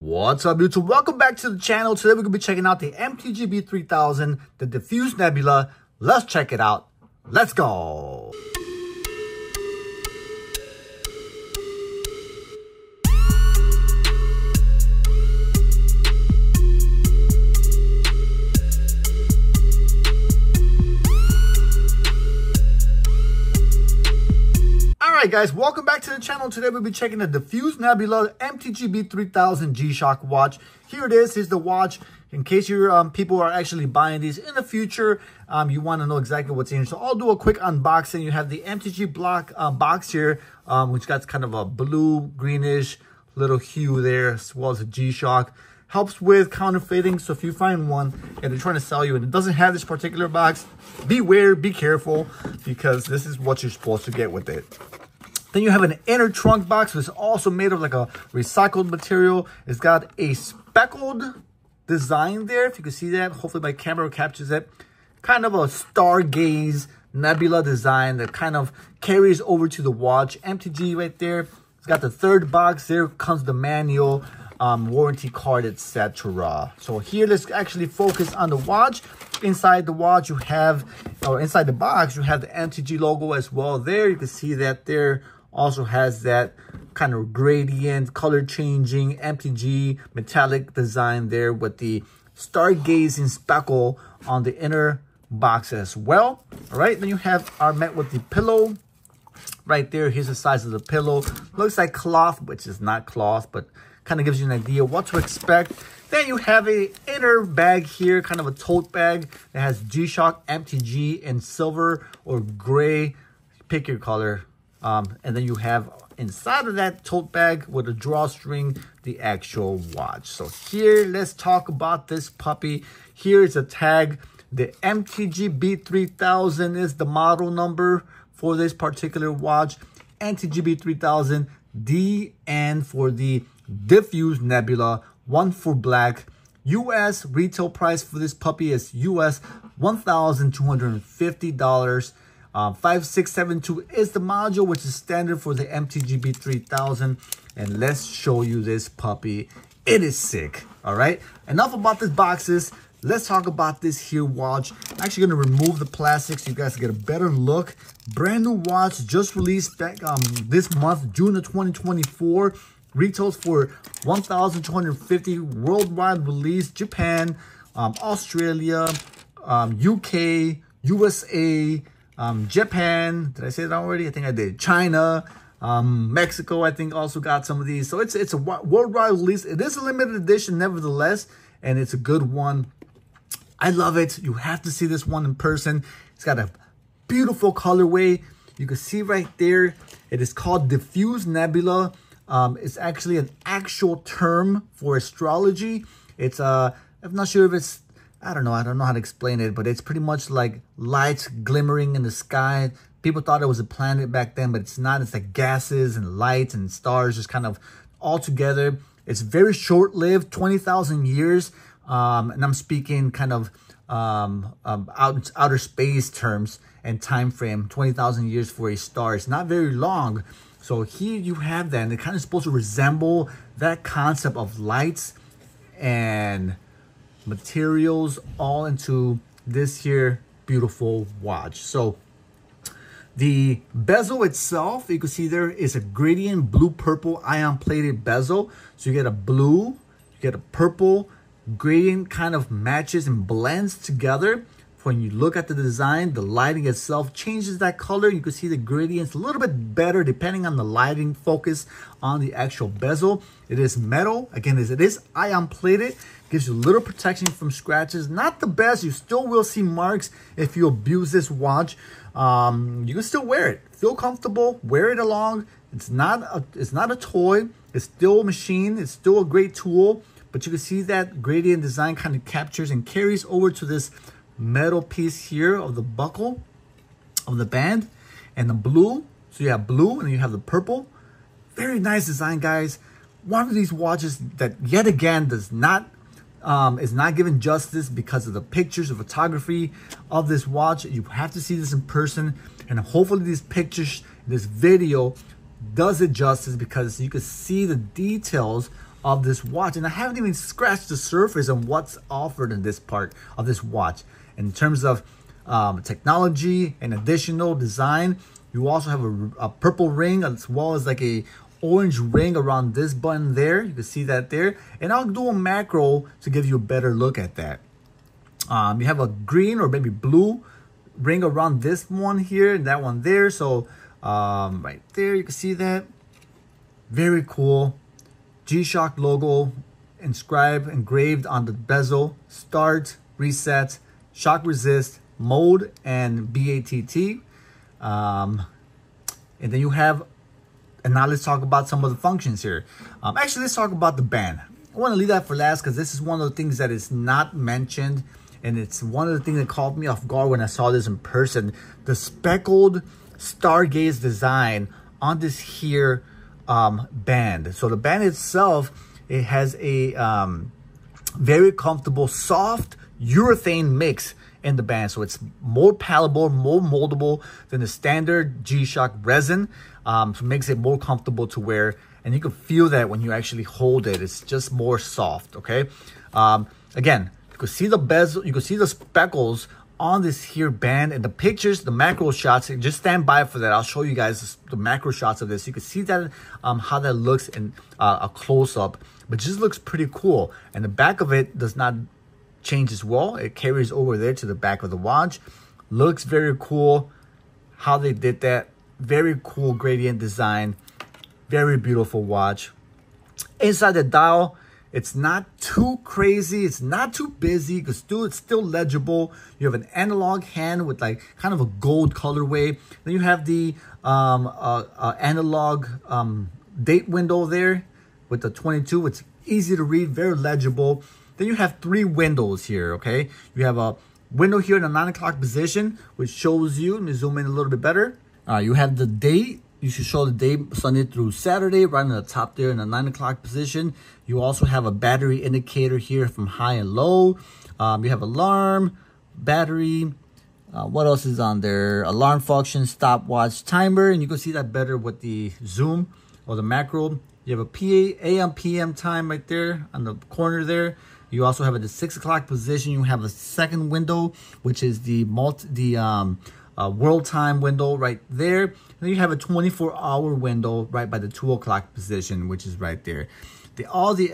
What's up, YouTube? Welcome back to the channel. Today we're going to be checking out the MTG-B3000, the Diffuse Nebula. Let's check it out. Let's go. Alright guys, welcome back to the channel. Today we'll be checking the Diffuse Nebula MTG-B3000 G-Shock watch. Here it is. Here's the watch. In case your people are actually buying these in the future, you want to know exactly what's in here. So I'll do a quick unboxing. You have the MTG block box here, which got kind of a blue, greenish little hue there, as well as a G-Shock. Helps with counterfeiting. So if you find one and they're trying to sell you and it doesn't have this particular box, beware, be careful, because this is what you're supposed to get with it. Then you have an inner trunk box, which is also made of like a recycled material. It's got a speckled design there, if you can see that. Hopefully my camera captures it. Kind of a stargaze nebula design that kind of carries over to the watch. MTG right there. It's got the third box. There comes the manual, warranty card, etc. So here, let's actually focus on the watch. Inside the watch, you have, or inside the box, you have the MTG logo as well there. You can see that there. Also has that kind of gradient, color changing MTG metallic design there with the stargazing speckle on the inner box as well. All right, then you are met with the pillow right there. Here's the size of the pillow. Looks like cloth, which is not cloth, but kind of gives you an idea what to expect. Then you have a inner bag here, kind of a tote bag that has G-Shock MTG in silver or gray. Pick your color. And then you have inside of that tote bag with a drawstring, the actual watch. So here, let's talk about this puppy. Here is a tag. The MTG-B3000 is the model number for this particular watch. MTG-B3000DN for the Diffuse Nebula, 1 for black. US retail price for this puppy is US $1,250. 5672 is the module, which is standard for the MTG-B3000. And let's show you this puppy. It is sick. All right, enough about these boxes. Let's talk about this here watch. I'm actually going to remove the plastic so you guys get a better look. Brand new watch, just released back this month, June of 2024. Retails for $1,250. Worldwide release: Japan, Australia, UK, USA, Japan. Did I say that already? I think I did. China, Mexico, I think also got some of these. So it's a worldwide release. It is a limited edition nevertheless, and it's a good one. I love it. You have to see this one in person. It's got a beautiful colorway. You can see right there. It is called Diffuse Nebula. It's actually an actual term for astrology. It's I'm not sure if it's, I don't know how to explain it, but it's pretty much like lights glimmering in the sky. People thought it was a planet back then, but it's not. It's like gases and lights and stars just kind of all together. It's very short-lived, 20,000 years. And I'm speaking kind of outer space terms and time frame. 20,000 years for a star. It's not very long. So here you have that, and it kind of supposed to resemble that concept of lights and materials all into this here beautiful watch. So the bezel itself, you can see there is a gradient blue-purple ion-plated bezel. So you get a blue, you get a purple, gradient kind of matches and blends together. When you look at the design, the lighting itself changes that color. You can see the gradients a little bit better depending on the lighting focus on the actual bezel. It is metal. Again, it is ion plated. Gives you a little protection from scratches. Not the best. You still will see marks if you abuse this watch. You can still wear it. Feel comfortable. Wear it along. It's not a toy. It's still a machine. It's still a great tool. But you can see that gradient design kind of captures and carries over to this metal piece here of the buckle of the band, and the blue. So you have blue and then you have the purple. Very nice design, guys. One of these watches that yet again is not given justice because of the pictures, the photography of this watch. You have to see this in person, and hopefully these pictures, this video does it justice, because you can see the details of this watch, and I haven't even scratched the surface on what's offered in this part of this watch. In terms of technology and additional design, you also have a purple ring as well as like a orange ring around this button there. You can see that there, and I'll do a macro to give you a better look at that. You have a green or maybe blue ring around this one here and that one there. So right there, you can see that. Very cool. G-Shock logo engraved on the bezel. Start, reset, shock resist, mode, and BATT. And then you have, and now let's talk about some of the functions here. Actually, let's talk about the band. I want to leave that for last because this is one of the things that is not mentioned, and it's one of the things that caught me off guard when I saw this in person. The speckled stargaze design on this here band. So the band itself, it has a very comfortable soft urethane mix in the band, so it's more palatable, more moldable than the standard G-Shock resin. So it makes it more comfortable to wear, and you can feel that when you actually hold it. It's just more soft. Okay, again, you can see the bezel, you can see the speckles on this here band, and the pictures, the macro shots, just stand by for that. I'll show you guys the macro shots of this. You can see that how that looks in a close-up, but just looks pretty cool. And the back of it does not change as well. It carries over there to the back of the watch. Looks very cool how they did that. Very cool gradient design. Very beautiful watch. Inside the dial, it's not too crazy. It's not too busy because it's still legible. You have an analog hand with like kind of a gold colorway. Then you have the analog date window there with the 22. It's easy to read, very legible. Then you have 3 windows here, okay? You have a window here in the 9 o'clock position, which shows you, let me zoom in a little bit better. You have the date. You should show the date Sunday through Saturday right on the top there in the 9 o'clock position. You also have a battery indicator here from high and low. You have alarm, battery. What else is on there? Alarm function, stopwatch, timer, and you can see that better with the zoom or the macro. You have a AM, PM time right there on the corner there. You also have at the 6 o'clock position, you have a second window, which is the world time window right there. And then you have a 24-hour window right by the 2 o'clock position, which is right there. All the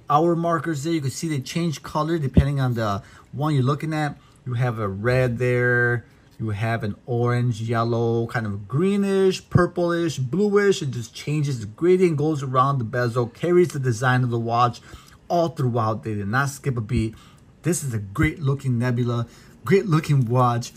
hour markers there, you can see they change color depending on the one you're looking at. You have a red there. You have an orange, yellow, kind of greenish, purplish, bluish. It just changes. The gradient goes around the bezel, carries the design of the watch all throughout. They did not skip a beat. This is a great looking Nebula, great looking watch.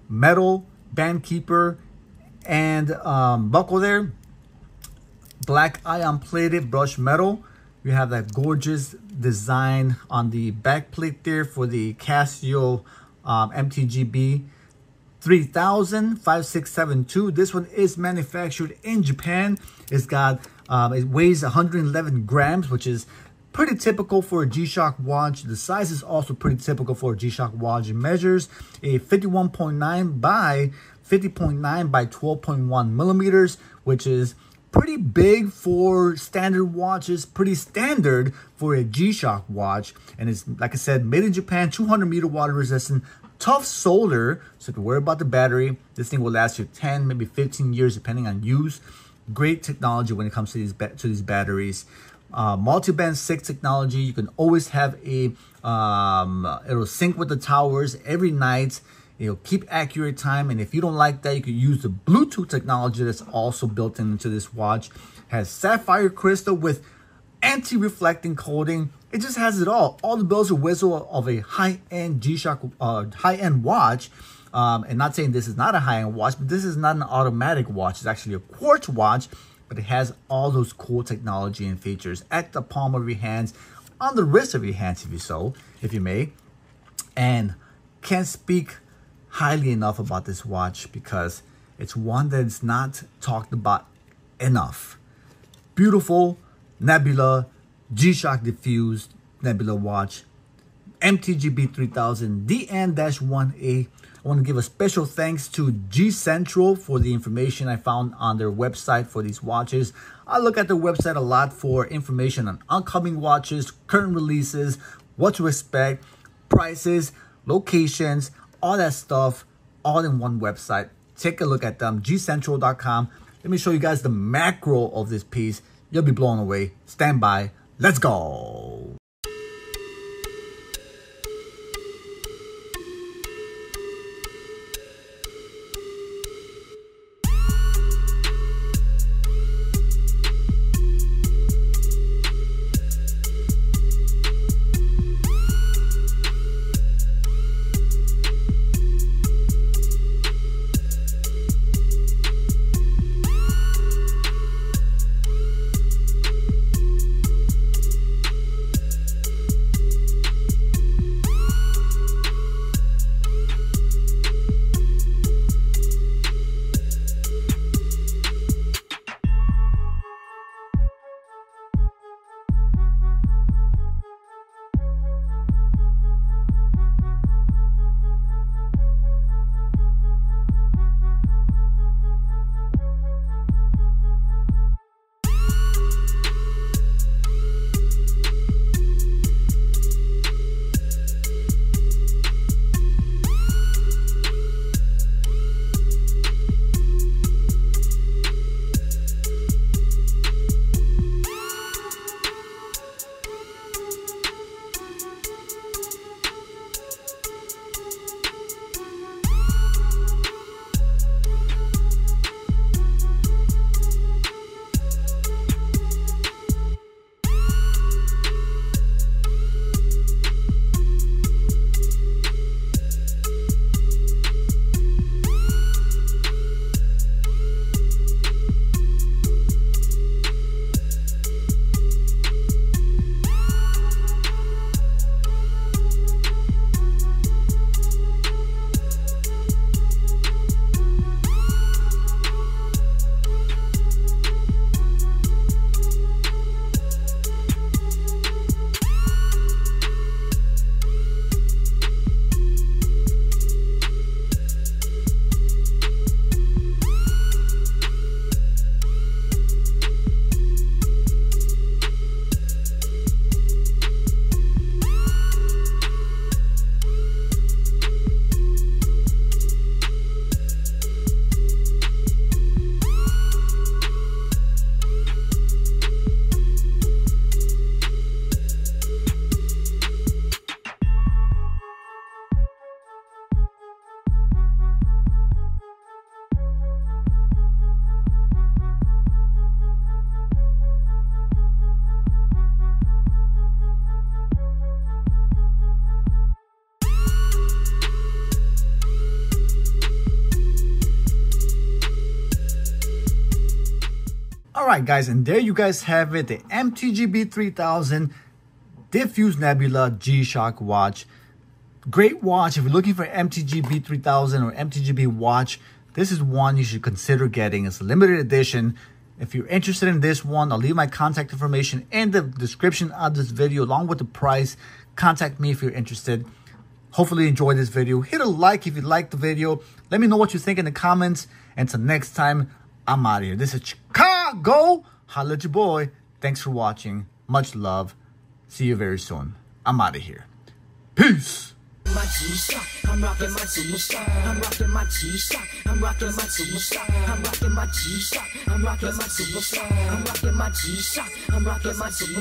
Metal band keeper and buckle there. Black ion plated brushed metal. You have that gorgeous design on the back plate there for the Casio MTG-B3000 This one is manufactured in Japan. It's got it weighs 111 grams, which is pretty typical for a G-Shock watch. The size is also pretty typical for a G-Shock watch. It measures a 51.9 by 50.9 by 12.1 millimeters, which is pretty big for standard watches, pretty standard for a G-Shock watch. And it's, like I said, made in Japan, 200 meter water resistant, tough solder, so don't worry about the battery. This thing will last you 10, maybe 15 years depending on use. Great technology when it comes to these batteries. Multi-band 6 technology. You can always have a it'll sync with the towers every night. It'll keep accurate time, and if you don't like that, you can use the Bluetooth technology that's also built into this watch. Has sapphire crystal with anti-reflecting coating. It just has it all the bells and whistles of a high-end G-Shock high-end watch. And not saying this is not a high-end watch, but this is not an automatic watch. It's actually a quartz watch, but it has all those cool technology and features at the palm of your hands, on the wrist of your hands, if you may. And can't speak highly enough about this watch because it's one that's not talked about enough. Beautiful Nebula G-Shock Diffuse Nebula watch, MTG-B3000DN-1A. I I want to give a special thanks to G Central for the information I found on their website for these watches. I look at their website a lot for information on upcoming watches, current releases, what to expect, prices, locations, all that stuff, all in one website. Take a look at them, gcentral.com. Let me show you guys the macro of this piece. You'll be blown away. Stand by. Let's go. Alright guys, and there you guys have it, the MTG-B3000 Diffuse Nebula G-Shock watch. Great watch. If you're looking for MTG-B3000 or MTG-B watch, this is one you should consider getting. It's a limited edition. If you're interested in this one, I'll leave my contact information in the description of this video along with the price. Contact me if you're interested. Hopefully you enjoyed this video. Hit a like if you liked the video. Let me know what you think in the comments. And until next time, I'm out of here. This is Chicago. Holla at your boy. Thanks for watching. Much love. See you very soon. I'm out of here. Peace. My G-Shock, I'm rocking my G-Shock, I'm rocking my G-Shock, I'm rocking my G-Shock, I'm rocking my G-Shock, I'm rocking my G-Shock, I'm rocking my G-Shock, I'm rocking my G-Shock.